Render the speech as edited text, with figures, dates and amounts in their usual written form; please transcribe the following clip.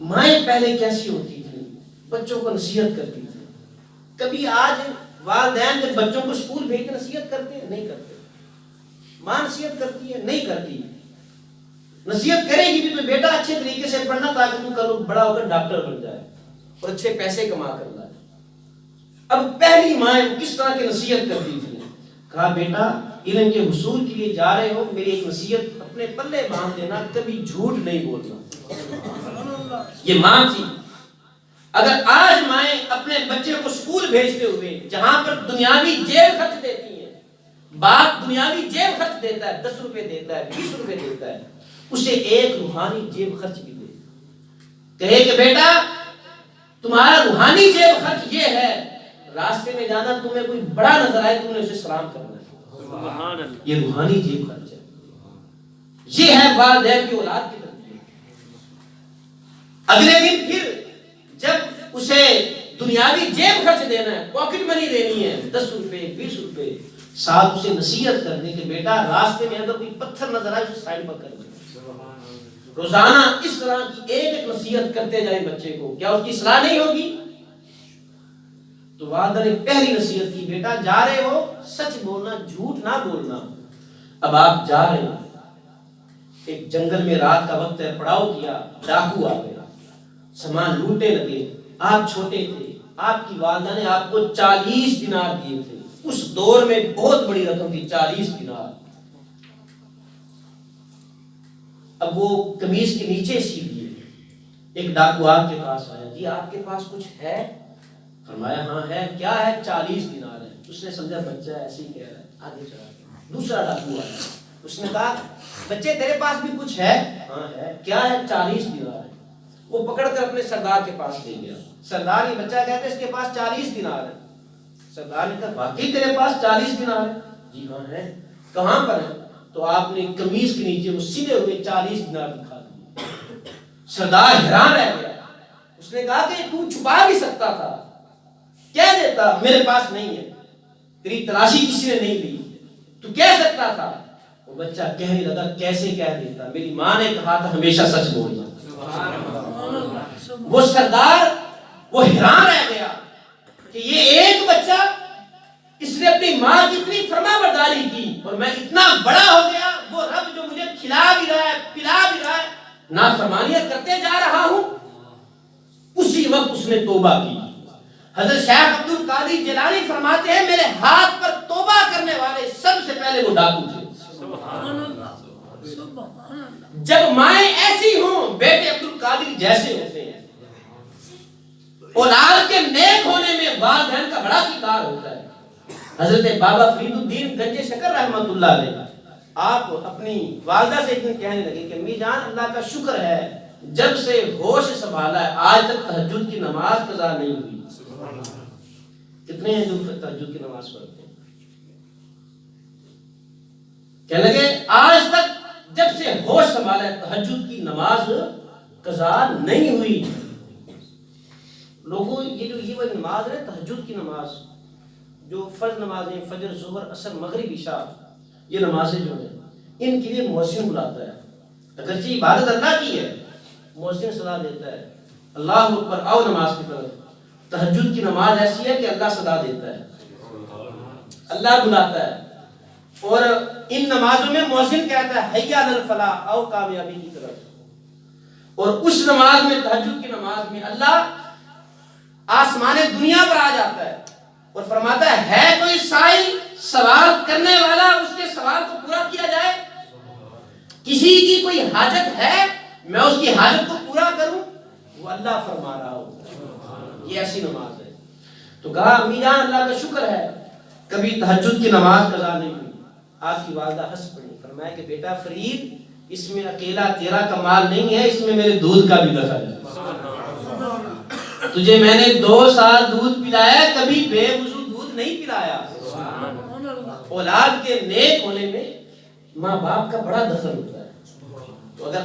مائیں پہلے کیسی ہوتی تھیں، بچوں کو نصیحت کرتی تھی. کبھی آج والدین جب بچوں کو اسکول بھیجتے نصیحت کرتے ہیں؟ نہیں کرتے. ماں نصیحت کرتی ہے؟ نہیں کرتی. نصیحت کرے گی بھی تو بیٹا اچھے طریقے سے پڑھنا تاکہ تو کل بڑا ہو کر ڈاکٹر بن جائے اور اچھے پیسے کما کر لائے. اب پہلی مائیں کس طرح کی نصیحت کرتی تھی؟ کہا بیٹا علم کے حصول کے لیے جا رہے ہو، میری ایک نصیحت اپنے پلے باندھ دینا، کبھی جھوٹ نہیں بولنا. یہ ماں تھی. اگر آج مائیں اپنے بچے کو اسکول بھیجتے ہوئے جہاں پر دنیاوی جیب خرچ دیتی ہیں، باپ دنیاوی جیب خرچ دیتا ہے، 10 روپے دیتا ہے، 20 روپے دیتا ہے، اسے ایک روحانی جیب خرچ بھی دے، کہے کہ بیٹا تمہارا روحانی جیب خرچ یہ ہے، راستے میں جانا تمہیں کوئی بڑا نظر آئے تم نے اسے سلام کرنا ہے. یہ روحانی جیب خرچ ہے. یہ ہے والدین کی اولاد کی تربیت. اگلے دن پھر جب اسے دنیاوی جیب خرچ دینا ہے، پاکٹ منی دینی ہے، 10 روپے 20 روپے، ساتھ اسے نصیحت کرنے کہ بیٹا راستے میں اگر کوئی پتھر نظر آئے اسے سائڈ پر کر دے. روزانہ اس طرح کی ایک ایک نصیحت کرتے جائیں بچے کو، کیا اس کی اصلاح نہیں ہوگی؟ تو والدہ نے پہلی نصیحت کی بیٹا جا رہے ہو سچ بولنا، جھوٹ نہ بولنا. اب آپ جا رہے ہیں، ایک جنگل میں رات کا وقت ہے، پڑاؤ کیا، ڈاکو آ گیا، سامان لوٹنے لگے. آپ چھوٹے تھے، آپ کی والدہ نے آپ کو 40 دینار دیے تھے. اس دور میں بہت بڑی رقم تھی 40 دینار. اب وہ قمیض کے نیچے سی لیے. ایک ڈاکو آپ کے پاس آیا، جی آپ کے پاس کچھ ہے؟ فرمایا ہاں ہے. کیا ہے؟ 40 دینار ہے. اس نے سمجھا بچہ ایسے ہی کہہ رہا ہے، آگے چلا گیا. دوسرا ڈاکو آیا، اس نے کہا بچے تیرے پاس بھی کچھ ہے؟ ہاں ہے. کیا ہے؟ 40 دینار ہے. وہ پکڑ کر اپنے سردار کے پاس لے گیا. سردار یہ بچہ کہتا ہے اس کے پاس 40 دینار ہے. سردار نے کہا واقعی تیرے پاس 40 دینار ہے؟ جی ہاں ہے. کہاں پر ہے؟ تو آپ نے قمیض کے نیچے وہ سلے ہوئے 40 دینار دکھا دیے. سردار حیران رہ گیا. اس نے کہا کہ تو چھپا بھی سکتا تھا، کہہ دیتا میرے پاس نہیں ہے، تیری تلاشی کسی نے نہیں لی، تو کہہ سکتا تھا. وہ بچہ کہنے لگا کیسے کہہ دیتا، میری ماں نے کہا تھا ہمیشہ سچ بولنا. وہ سردار وہ حیران رہ گیا کہ یہ ایک بچہ، اس نے اپنی ماں کی اتنی فرما برداری کی اور میں اتنا بڑا ہو گیا. وہ رب جو مجھے کھلا بھی رہا ہے، پلا بھی رہا ہے، نافرمانیاں کرتے جا رہا ہوں. اسی وقت اس نے توبہ کی. حضرت شیخ عبد القادر جیلانی فرماتے ہیں میرے ہاتھ پر توبہ کرنے والے سب سے پہلے وہ ڈاکو تھے. جب مائیں ایسی ہوں، بیٹے عبد القادر جیسے ہوتے ہیں. اولاد کے نیک ہونے میں والدین کا بڑا کردار ہوتا ہے. حضرت بابا فرید الدین گنج شکر رحمۃ اللہ علیہ آپ اپنی والدہ سے ایک دن کہنے لگے کہ امی جان اللہ کا شکر ہے جب سے ہوش سنبھالا ہے آج تک تہجد کی نماز قضا نہیں ہوئی. کتنے ہیں جو تہجد کی نماز پڑھتے ہیں؟ کہنے لگے آج تک جب سے ہوش سنبھالا ہے تہجد کی نماز قضا نہیں ہوئی. لوگوں یہ وہ نماز ہے تہجد کی نماز، جو فرض نمازیں فجر ظہر عصر مغرب عشاء، یہ نمازیں جو ہیں ان کے لیے مؤذن بلاتا ہے. اگرچہ عبادت اللہ کی ہے، مؤذن صدا دیتا ہے اللہ اکبر آؤ نماز کی طرف. تہجد کی نماز ایسی ہے کہ اللہ صدا دیتا ہے، اللہ بلاتا ہے. اور ان نمازوں میں مؤذن کہتا ہے حی علی الفلاح، آؤ کامیابی کی طرف. اور اس نماز میں تہجد کی نماز میں اللہ آسمان دنیا پر آ جاتا ہے اور فرماتا ہے کوئی سائل سوال کرنے والا، اس کے سوال کو پورا کیا جائے. کسی کی کوئی حاجت ہے میں اس کی حاجت کو پورا کروں، وہ اللہ فرما رہا ہو. یہ ایسی نماز ہے. تو کہا امی جان اللہ کا شکر ہے کبھی تہجد کی نماز قضا نہیں ہوئی. آپ کی والدہ ہنس پڑی. فرمایا کہ بیٹا فرید اس میں اکیلا تیرا کمال نہیں ہے، اس میں میرے دودھ کا بھی دخل ہے. تجھے میں نے 2 سال دودھ پلایا، کبھی بے وضو دودھ نہیں پلایا. اولاد کے نیک ہونے میں ماں باپ کا بڑا دخل ہوتا ہے. تو اگر